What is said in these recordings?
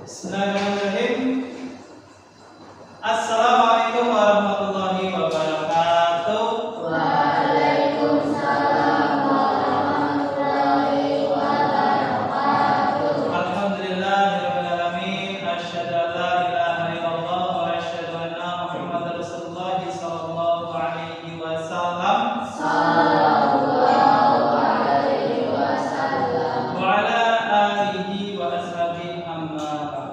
Bismillahirrahmanirrahim. Assalamualaikum warahmatullahi wabarakatuh. Waalaikumsalam warahmatullahi wabarakatuh. Alhamdulillahirabbil alamin. Asyhadu an la ilaha illallah wa asyhadu anna Muhammadar Rasulullah sallallahu alaihi wasallam. Sallallahu alaihi wasallam. Wa ala alihi wa ashabihi amma ba'du.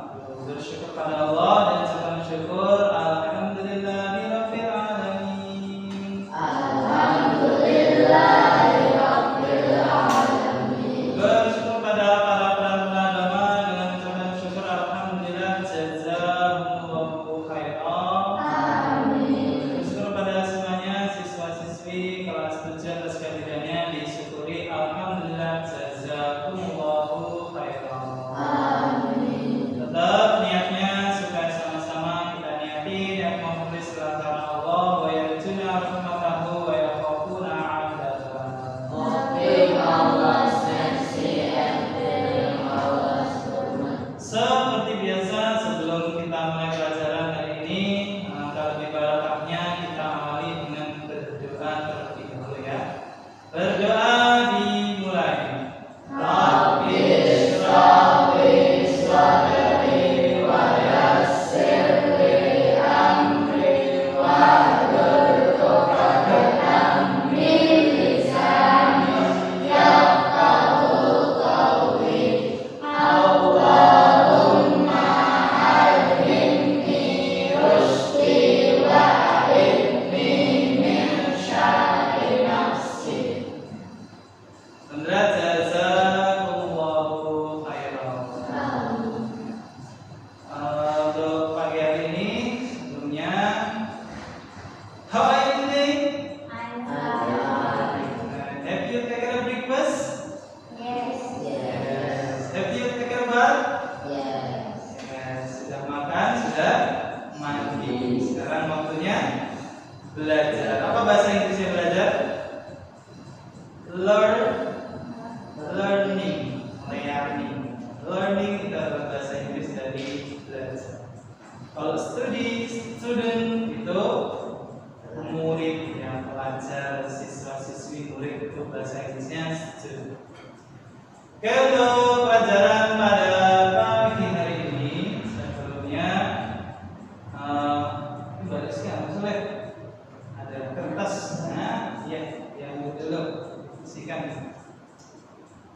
Bersyukur pada Allah dan segala syukur alhamdulillahirabbil alamin. Alhamdulillahi rabbil alamin. Bersyukur pada para pemuda agama dengan ucapan syukur alhamdulillah jazakumullahu khairan. Amin. Bersyukur pada semuanya siswa-siswi kelas 7 atas kehadirannya disyukuri alhamdulillah jazakumullahu khairan. Amin. Tetap niatnya supaya sama-sama kita niati dan memulis karena Allah wa yarjuna rahmatahu wa yakhafuna 'adzabah. Hoping Allah's mercy and fearing Allah's goodness. Seperti biasa sebelum kita mulai pelajaran hari ini, alangkah lebih barakahnya kita awali dengan berdoa terlebih dahulu ya. Berdoa dimulai. Rabbi shrah li sadri wa yassir li amri wahlul 'uqdatam min lisani yafqahu qawli. Allahumma alhimni rusydi wa a'idni min syarri nafsi. Sandra jazakumullahu khairan. Untuk pagi hari ini sebelumnya, how are you today? Have you taken a breakfast? Yes. Have you taken a bath? Yes. Yes. Sudah makan, sudah mandi. Sekarang waktunya belajar. Apa bahasa Inggrisnya belajar? Learning. Learning itu adalah bahasa Inggris dari belajar. Kalau student itu murid ya, pelajar, siswa-siswi, murid itu bahasa Inggrisnya student. Oke, untuk pelajaran pada pagi hari ini sebelumnya baris kan maksudnya ada kertas, nah ya yang dulu isikan.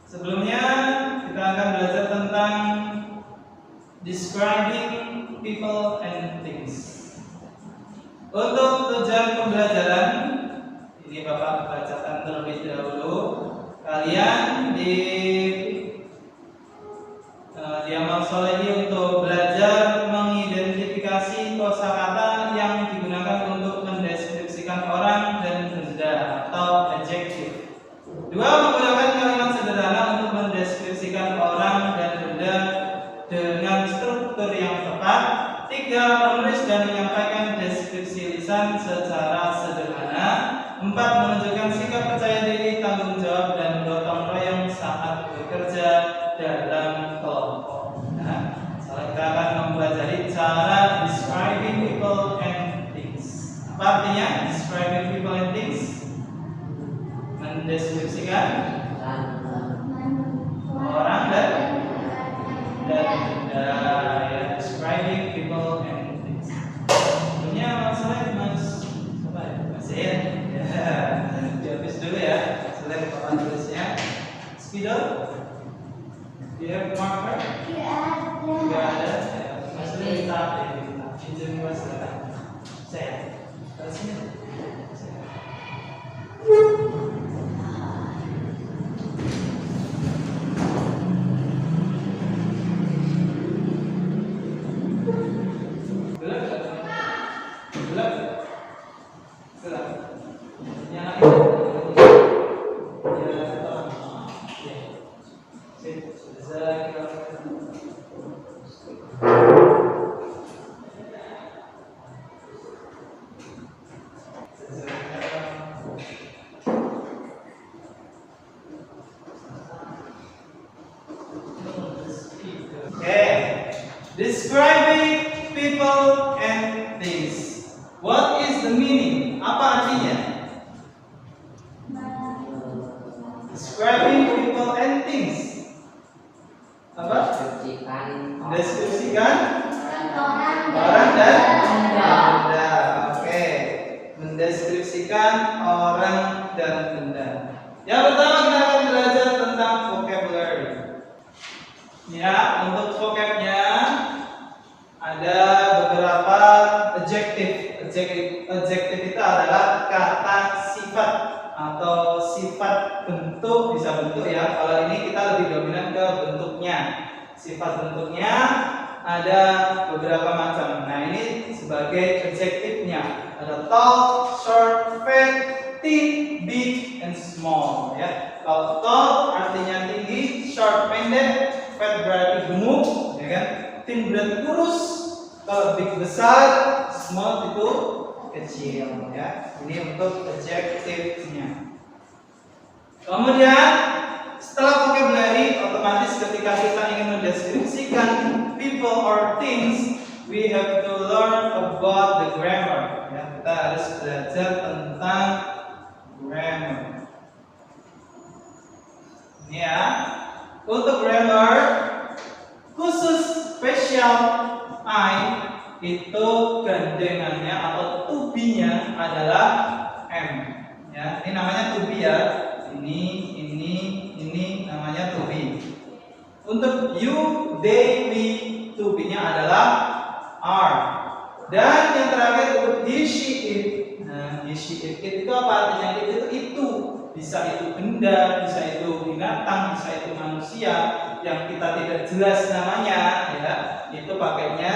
Sebelumnya kita akan belajar tentang describing people and things. Untuk tujuan pembelajaran ini Bapak bacakan terlebih dahulu. Kalian diamal soleh ini untuk belajar mengidentifikasi kosakata yang digunakan untuk mendeskripsikan orang dan benda atau adjektif. 2. Menggunakan kalimat sederhana untuk mendeskripsikan orang dan benda dengan struktur yang tepat. 3. Menulis dan menyampaikan deskripsi lisan secara sederhana. 4. Menunjukkan sikap percaya diri, tanggung jawab, dan gotong royong saat bekerja dalam kelompok. Nah, setelah kita akan mempelajari cara describing people and things. Apa artinya describing people and things? Mendeskripsikan orang dan benda ya, describing people and things. Sebelumnya masalah Mas apa ya? Mas Zain. Ya, dihapus dulu ya. Selesai papan tulisnya. Spidol? Do you have marker? Tidak ada. Ya, Mas Zain minta pinjam Mas saya. Ke sini. Describing people and things. What is the meaning? Apa artinya? Describing people and things. Apa? Deskripsikan orang dan benda. Oke. Mendeskripsikan orang dan benda. Yang pertama kita akan belajar tentang vocabulary. Ya, untuk vocabnya ada beberapa adjective. Adjective itu adalah kata sifat atau sifat bentuk, bisa bentuk ya. Kalau ini kita lebih dominan ke bentuknya. Sifat bentuknya ada beberapa macam. Nah, ini sebagai adjektifnya. Ada tall, short, fat, thin, big, and small ya. Kalau tall artinya tinggi, short pendek, fat berarti gemuk, ya kan? Thin berarti kurus, kalau big besar, small itu kecil ya. Ini untuk adjektifnya. Kemudian setelah vocabulary, otomatis ketika kita ingin mendeskripsikan people or things, we have to learn about the grammar. Ya, kita harus belajar tentang grammar. Ini ya. Untuk grammar khusus spesial I itu gandengannya atau to be-nya adalah M. Ya, ini namanya to be ya. Ini namanya to be. Untuk you, they, we, to be-nya adalah are. Dan yang terakhir untuk he, she, it. Nah, he, she, it itu apa artinya? Itu. Bisa itu benda, bisa itu binatang, bisa itu manusia yang kita tidak jelas namanya, ya. Itu pakainya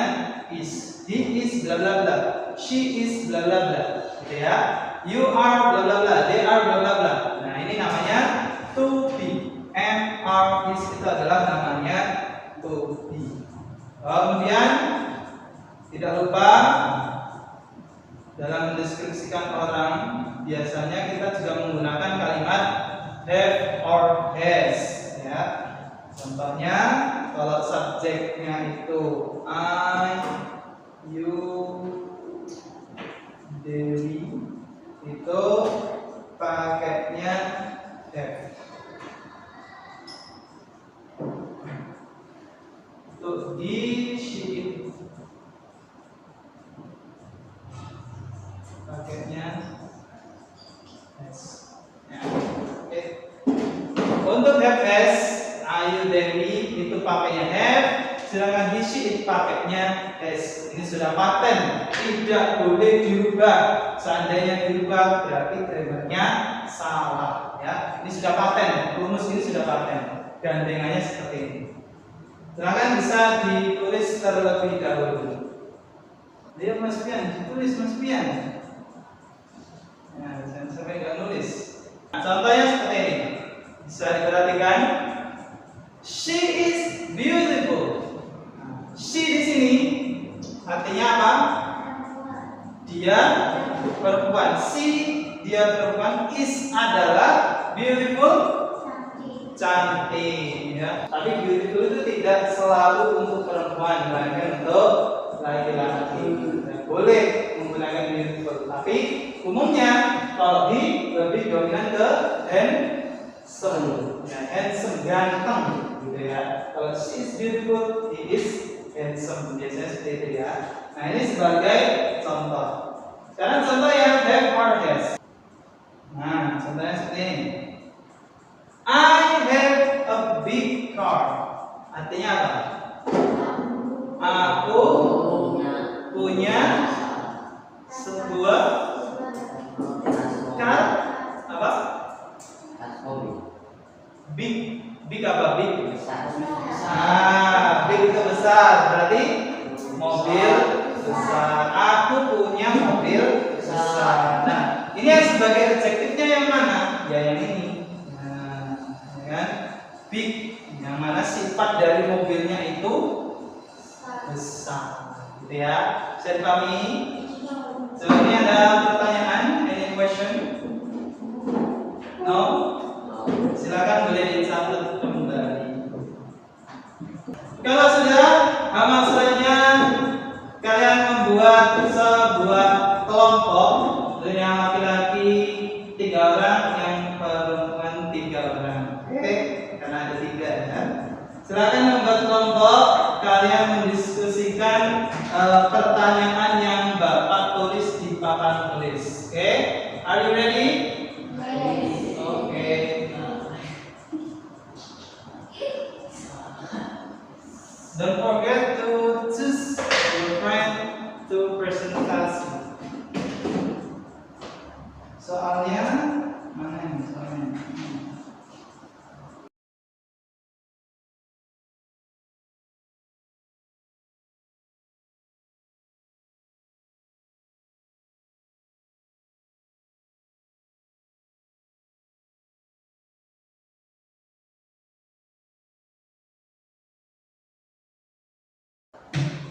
is. He is bla bla bla. She is bla bla bla. Gitu ya. You are bla bla bla. They are bla bla bla. Nah, ini namanya to be. M, R, is itu adalah namanya to be. Kemudian tidak lupa dalam mendeskripsikan orang biasanya kita juga menggunakan kalimat have or has ya. Contohnya kalau subjeknya itu I, you, Dewi itu pakainya have. Untuk he, she, it pakainya has. Ya. Oke. Untuk have has, Ayu Dewi itu pakainya have, sedangkan he, she, it pakainya has. Ini sudah paten, tidak boleh dirubah. Seandainya dirubah berarti grammarnya salah. Ya, ini sudah paten, rumus ini sudah paten. Gandengannya seperti ini. Silakan bisa ditulis terlebih dahulu. Dia Mas Pian, ditulis Mas Pian. Nah, jangan sampai nggak nulis. Nah, contohnya seperti ini. Bisa diperhatikan. She is beautiful. Nah, she di sini artinya apa? Dia perempuan. She dia perempuan. Is adalah beautiful, cantik. Ya. Tapi beautiful itu tidak selalu untuk perempuan, melainkan untuk laki-laki. Nah, boleh menggunakan beautiful, tapi umumnya kalau he lebih dominan ke handsome. Ya, handsome ganteng gitu ya. Kalau she is beautiful, he is handsome. Biasanya seperti itu ya. Nah, ini sebagai contoh. Sekarang contoh yang have or has. Nah, contohnya seperti ini. I have a big car. Artinya apa? Aku punya sebuah car apa? Big apa? Big. Big itu besar. Berarti mobil besar. Aku punya mobil besar. Nah, ini yang sebagai adjektifnya yang mana? Ya yang ini. Kan? Big, yang mana sifat dari mobilnya itu besar, gitu ya. Bisa dipahami? Sebelum ini ada pertanyaan, any question? No? Silakan boleh dicatat kembali. Kalau sudah amal selanjutnya kalian membuat sebuah kelompok yang laki-laki 3 orang, yang perempuan 3 orang. Oke, karena ada 3 ya. Silakan membuat kelompok, kalian mendiskusikan pertanyaan yang Bapak tulis di papan tulis. Oke, are you ready? Oke. Don't forget to choose your friend to presentasi. Soalnya mana ini soalnya?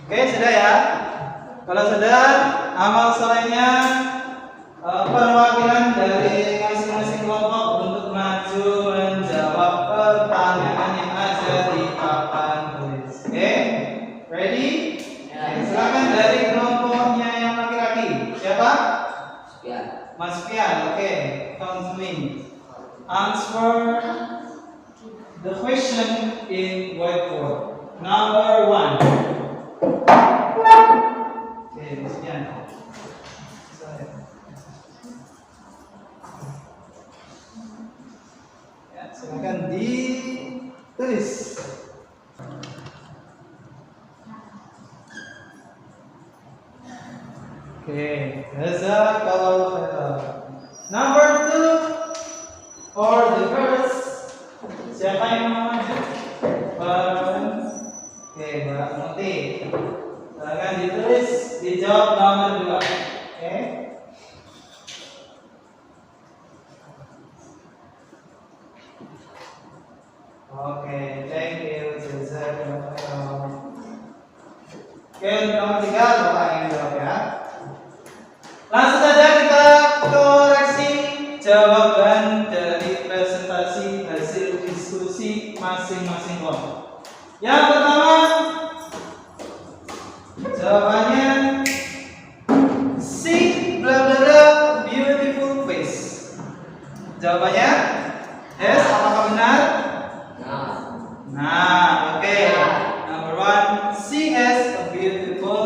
Oke, sudah ya. Kalau sudah, amal solehnya perwakilan dari masing-masing kelompok untuk maju menjawab pertanyaan yang ada di papan tulis. Oke, ready? Silakan dari kelompoknya yang laki-laki. Siapa? Mas Fian. Oke, count to me. Answer the question in whiteboard. Number 1. Oke, sekian. Ya, silakan ditulis. Oke, jazakallahu khairan. Number 2 for the girls. Siapa yang mau maju? Oke, Mbak Muti. Silakan ditulis, dijawab nomor 2. Oke. Oke, thank you. Jazakallahu. Oke, nomor 3 Bapak yang jawab ya. Langsung saja kita koreksi jawaban dari presentasi hasil diskusi masing-masing kelompok. Yang pertama, jawabannya see bla bla bla beautiful face. Jawabannya yes, apakah benar? Nah, oke. Number 1, she has a beautiful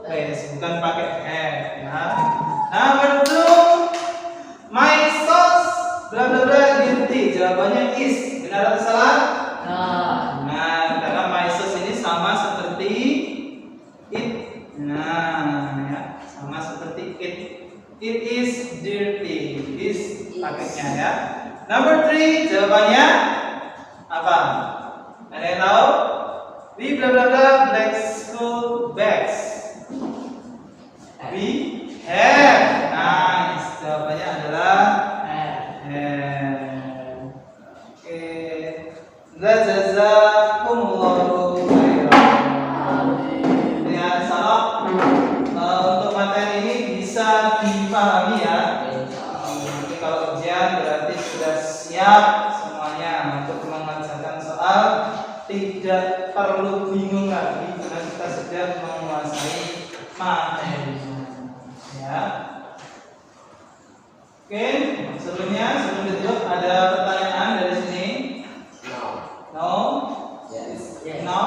face, bukan pakai F ya. Number 2, my sauce bla bla bla beauty. Jawabannya is, benar atau salah? Nah, karena my sauce ini sama seperti it. Nah, ya, sama seperti it. It is dirty. Is pakainya ya. Number 3, jawabannya apa? Ada yang tahu? We bla bla bla black school bags. We have. Nice. Jawabannya adalah oke. Jazakumullahu khairan. Ya, salam. Untuk materi ini bisa dipahami ya. Nanti kalau ujian berarti sudah siap semuanya untuk mengerjakan soal, tidak perlu bingung lagi karena kita sudah menguasai materinya ya. Oke, sebelum ditutup ada pertanyaan dari sini? No? Yes. No?